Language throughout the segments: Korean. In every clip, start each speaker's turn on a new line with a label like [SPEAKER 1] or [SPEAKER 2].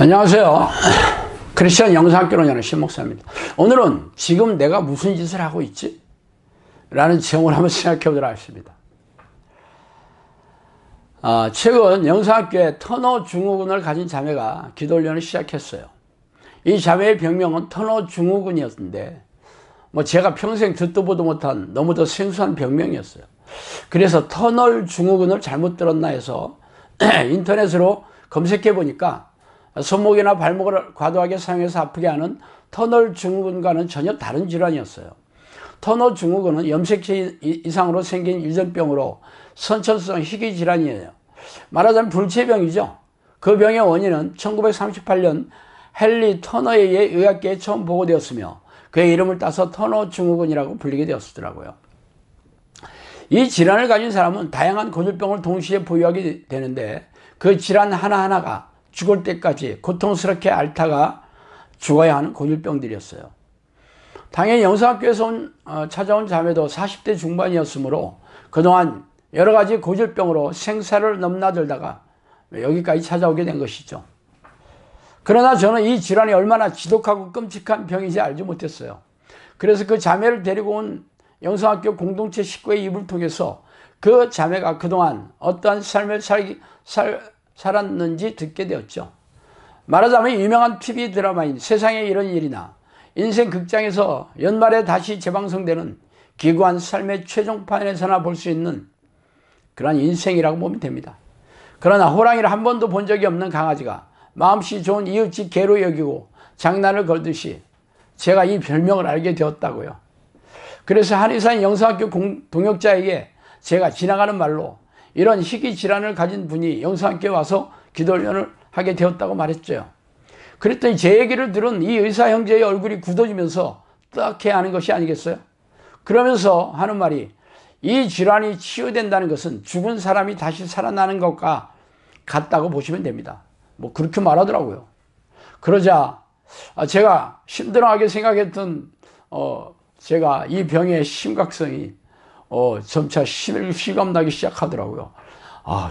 [SPEAKER 1] 안녕하세요. 크리스천 영상학교로 여는 신목사입니다. 오늘은 지금 내가 무슨 짓을 하고 있지? 라는 제목을 한번 생각해 보도록 하겠습니다. 최근 영상학교에 터너 증후군을 가진 자매가 기도훈련을 시작했어요. 이 자매의 병명은 터너 증후군이었는데 제가 평생 듣도 보도 못한 너무도 생소한 병명이었어요. 그래서 터널 증후군을 잘못 들었나 해서 인터넷으로 검색해 보니까 손목이나 발목을 과도하게 사용해서 아프게 하는 터널 증후군과는 전혀 다른 질환이었어요. 터널 증후군은 염색체 이상으로 생긴 유전병으로 선천성 희귀 질환이에요. 말하자면 불치병이죠. 그 병의 원인은 1938년 헨리 터너에 의해 의학계에 처음 보고되었으며 그의 이름을 따서 터너 증후군이라고 불리게 되었더라고요. 이 질환을 가진 사람은 다양한 고질병을 동시에 보유하게 되는데 그 질환 하나하나가 죽을 때까지 고통스럽게 앓다가 죽어야 하는 고질병들이었어요. 당연히 영상학교에서 찾아온 자매도 40대 중반이었으므로 그동안 여러 가지 고질병으로 생사를 넘나들다가 여기까지 찾아오게 된 것이죠. 그러나 저는 이 질환이 얼마나 지독하고 끔찍한 병인지 알지 못했어요. 그래서 그 자매를 데리고 온 영상학교 공동체 식구의 입을 통해서 그 자매가 그동안 어떠한 삶을 살았는지 듣게 되었죠. 말하자면 유명한 TV 드라마인 세상에 이런 일이나 인생 극장에서 연말에 다시 재방송되는 기구한 삶의 최종판에서나 볼 수 있는 그런 인생이라고 보면 됩니다. 그러나 호랑이를 한 번도 본 적이 없는 강아지가 마음씨 좋은 이웃집 개로 여기고 장난을 걸듯이 제가 이 별명을 알게 되었다고요. 그래서 한의사인 영상학교 동역자에게 제가 지나가는 말로 이런 희귀 질환을 가진 분이 영상학교에 와서 기도훈련을 하게 되었다고 말했죠. 그랬더니 제 얘기를 들은 이 의사 형제의 얼굴이 굳어지면서 뜨악해 하는 것이 아니겠어요? 그러면서 하는 말이 이 질환이 치유된다는 것은 죽은 사람이 다시 살아나는 것과 같다고 보시면 됩니다. 그렇게 말하더라고요. 그러자 제가 힘들어하게 생각했던 제가 이 병의 심각성이 점차 실감나기 시작하더라고요.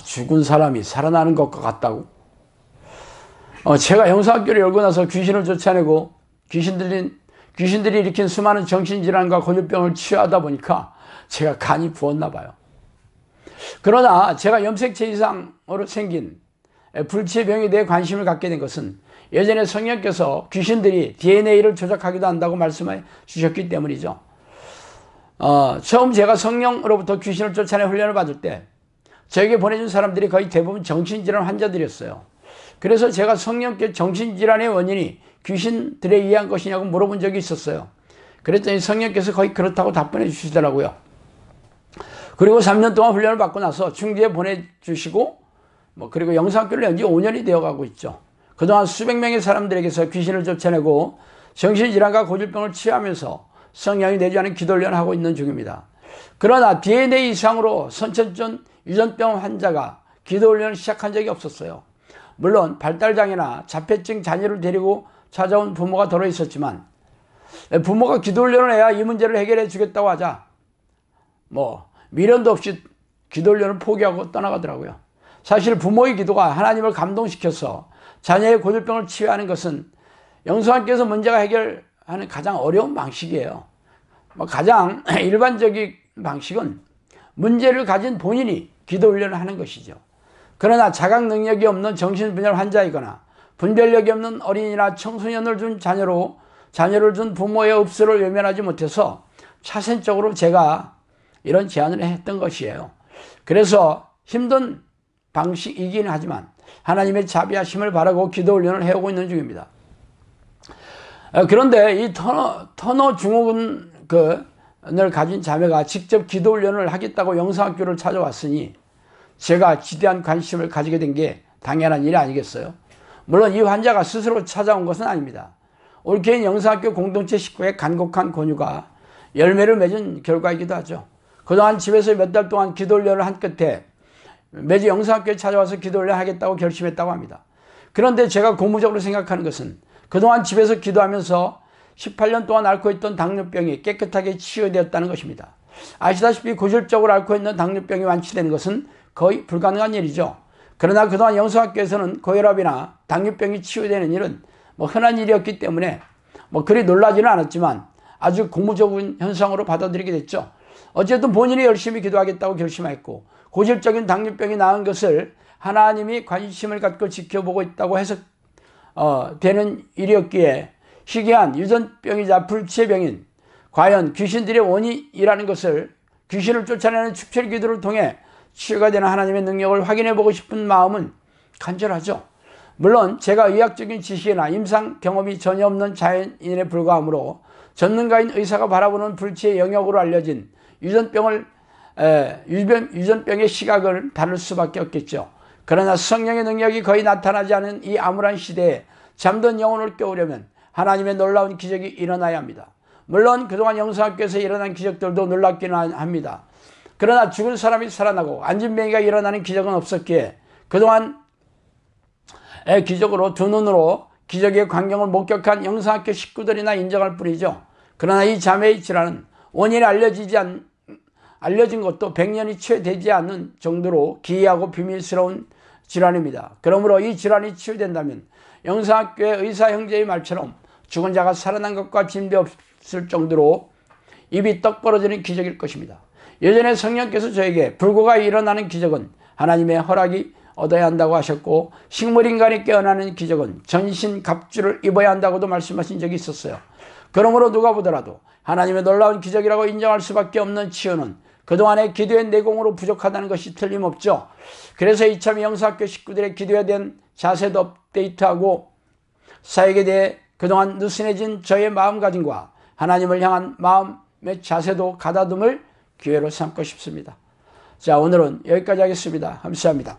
[SPEAKER 1] 죽은 사람이 살아나는 것과 같다고. 제가 영상학교를 열고 나서 귀신을 쫓아내고 귀신들이 일으킨 수많은 정신질환과 고질병을 치유하다 보니까 제가 간이 부었나 봐요. 그러나 제가 염색체 이상으로 생긴 불치병에 대해 관심을 갖게 된 것은 예전에 성령께서 귀신들이 DNA를 조작하기도 한다고 말씀해 주셨기 때문이죠. 처음 제가 성령으로부터 귀신을 쫓아내 훈련을 받을 때 저에게 보내준 사람들이 거의 대부분 정신질환 환자들이었어요. 그래서 제가 성령께 정신질환의 원인이 귀신들에 의한 것이냐고 물어본 적이 있었어요. 그랬더니 성령께서 거의 그렇다고 답변해 주시더라고요. 그리고 3년 동안 훈련을 받고 나서 중지에 보내주시고 그리고 영상학교를 연 지 5년이 되어가고 있죠. 그동안 수백 명의 사람들에게서 귀신을 쫓아내고 정신질환과 고질병을 치유하면서 성령이 내주하는 기도훈련을 하고 있는 중입니다. 그러나 DNA 이상으로 선천적 유전병 환자가 기도훈련을 시작한 적이 없었어요. 물론 발달장애나 자폐증 자녀를 데리고 찾아온 부모가 더러 있었지만 부모가 기도훈련을 해야 이 문제를 해결해 주겠다고 하자 미련도 없이 기도훈련을 포기하고 떠나가더라고요. 사실 부모의 기도가 하나님을 감동시켜서 자녀의 고질병을 치유하는 것은 영상학교에서 문제가 해결하는 가장 어려운 방식이에요. 가장 일반적인 방식은 문제를 가진 본인이 기도훈련을 하는 것이죠. 그러나 자각 능력이 없는 정신분열 환자이거나 분별력이 없는 어린이나 청소년을 둔 자녀를 둔 부모의 업소를 외면하지 못해서 차선적으로 제가 이런 제안을 했던 것이에요. 그래서 힘든 방식이긴 하지만 하나님의 자비하심을 바라고 기도훈련을 해오고 있는 중입니다. 그런데 이 터너 증후군을 가진 자매가 직접 기도훈련을 하겠다고 영상학교를 찾아왔으니 제가 지대한 관심을 가지게 된 게 당연한 일이 아니겠어요? 물론 이 환자가 스스로 찾아온 것은 아닙니다. 올케인 영상학교 공동체 식구의 간곡한 권유가 열매를 맺은 결과이기도 하죠. 그동안 집에서 몇 달 동안 기도훈련을 한 끝에 매주 영상학교에 찾아와서 기도훈련 하겠다고 결심했다고 합니다. 그런데 제가 고무적으로 생각하는 것은 그동안 집에서 기도하면서 18년 동안 앓고 있던 당뇨병이 깨끗하게 치유되었다는 것입니다. 아시다시피 고질적으로 앓고 있는 당뇨병이 완치되는 것은 거의 불가능한 일이죠. 그러나 그동안 영성학교에서는 고혈압이나 당뇨병이 치유되는 일은 흔한 일이었기 때문에 그리 놀라지는 않았지만 아주 고무적인 현상으로 받아들이게 됐죠. 어쨌든 본인이 열심히 기도하겠다고 결심했고 고질적인 당뇨병이 나은 것을 하나님이 관심을 갖고 지켜보고 있다고 해서 되는 일이었기에 희귀한 유전병이자 불치병인 과연 귀신들의 원인이라는 것을 귀신을 쫓아내는 축철 기도를 통해 치유가 되는 하나님의 능력을 확인해 보고 싶은 마음은 간절하죠. 물론 제가 의학적인 지식이나 임상 경험이 전혀 없는 자연인에 불과하므로 전문가인 의사가 바라보는 불치의 영역으로 알려진 유전병의 시각을 다룰 수밖에 없겠죠. 그러나 성령의 능력이 거의 나타나지 않은 이 암울한 시대에 잠든 영혼을 깨우려면 하나님의 놀라운 기적이 일어나야 합니다. 물론 그동안 영성학교에서 일어난 기적들도 놀랍기는 합니다. 그러나 죽은 사람이 살아나고 안진뱅이가 일어나는 기적은 없었기에 그동안의 기적으로 두 눈으로 기적의 광경을 목격한 영성학교 식구들이나 인정할 뿐이죠. 그러나 이 자매의 질환은 원인이 알려진 것도 100년이 채 되지 않는 정도로 기이하고 비밀스러운 질환입니다. 그러므로 이 질환이 치유된다면 영성학교의 의사 형제의 말처럼 죽은 자가 살아난 것과 진배없을 정도로 입이 떡 벌어지는 기적일 것입니다. 예전에 성령께서 저에게 불구가 일어나는 기적은 하나님의 허락이 얻어야 한다고 하셨고 식물인간이 깨어나는 기적은 전신 갑주를 입어야 한다고도 말씀하신 적이 있었어요. 그러므로 누가 보더라도 하나님의 놀라운 기적이라고 인정할 수밖에 없는 치유는 그동안의 기도의 내공으로 부족하다는 것이 틀림없죠. 그래서 이참에 영성학교 식구들의 기도에 대한 자세도 업데이트하고 사역에 대해 그동안 느슨해진 저의 마음가짐과 하나님을 향한 마음의 자세도 가다듬을 기회로 삼고 싶습니다. 자, 오늘은 여기까지 하겠습니다. 감사합니다.